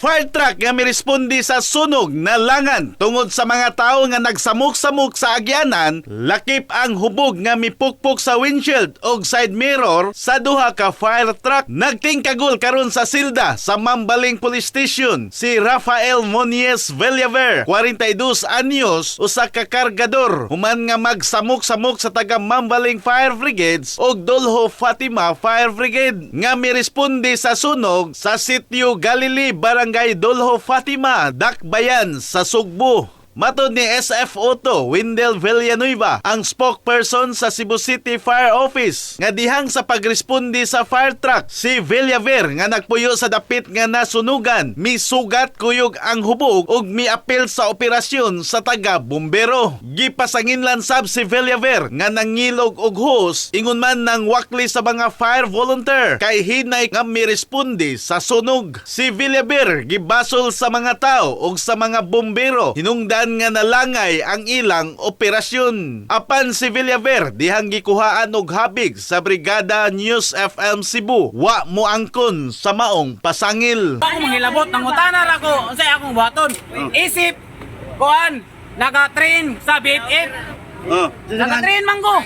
Fire truck nga mirespondi sa sunog na langan tungod sa mga tao nga nagsamok-samok sa agyanan, lakip ang hubog nga mipukpok sa windshield og side mirror sa duha ka fire truck. Nagtingkagol karon sa silda sa Mambaling Police Station si Rafael Monies Villaver, 42 anyos, usa ka kargador human nga magsamok-samok sa taga Mambaling Fire Brigades og Dolho Fatima Fire Brigade nga mirespondi sa sunog sa sitio Galilee, Barangay Dolho Fatima, Dakbayan sa Sugbo. Matod ni SF Otto Wendell Villanueva, ang spokesperson sa Cebu City Fire Office, nga dihang sa pagrespondi sa fire truck, si Villaver nga nagpuyo sa dapit nga nasunugan, misugat kuyog ang hubog ug miapil sa operasyon sa taga-bumbero. Gipasanginlan sab si Villaver nga nangilog og hose ingon man nang wakli sa mga fire volunteer kay hinay nga mirespondi sa sunog. Si Villaver gibasol sa mga tao ug sa mga bumbero hinungdan nga nalangay ang ilang operasyon. Apan si Villaver dihang gikuhaan og habig sa Brigada News FM Cebu, wa mo angkon sa maong pasangil. Ako mangilabot, nangutanar ako, unsay akong buhaton. Isip, kuan, naka-train sa BFF. Naka-train man ko.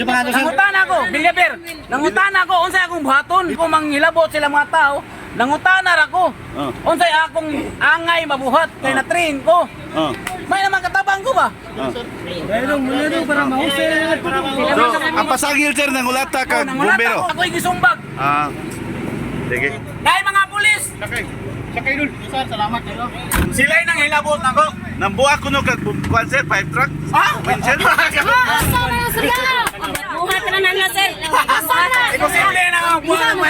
Nangutan ako, Villaver. Nangutan ako, unsay akong buhaton. Kung mangilabot sila mga tao, nangutanar ako. Unsay akong angay mabuhat kay na-train ko. May naman katabang ko ba? Mayroong para mausay. So, ang pasangil sir ng ulata ka bumbero. Ako yung gisumbag. Sige. Dahil mga pulis. Sakay dun. Sir, salamat kayo. Sila'y nang hilabot ako. Nambuha ko no kag kuan sir, fire truck. Windshield. Buhat na nang sir. Imposible na ang buwan mo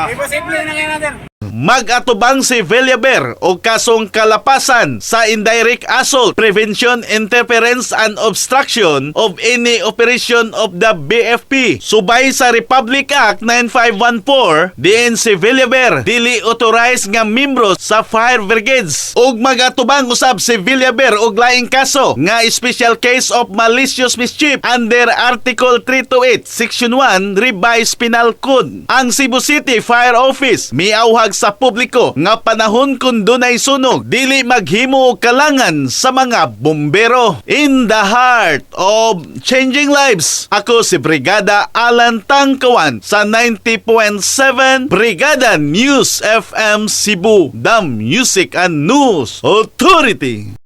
Imposible na ngayon natin. Mag-atubang si Villaver o kasong kalapasan sa indirect assault, prevention, interference, and obstruction of any operation of the BFP. Subay sa Republic Act 9514, diin si Villaver dili authorized nga membro sa fire brigades. Ug mag-atubang usab si Villaver og laing kaso nga special case of malicious mischief under Article 328, Section 1, Revised Penal Code. Ang Cebu City Fire Office miauhag sa publiko nga panahon kung dunay sunog, dili maghimo og kalangan sa mga bumbero. In the heart of changing lives, ako si Brigada Alan Tangkawan sa 90.7 Brigada News FM Cebu, the Music and News Authority.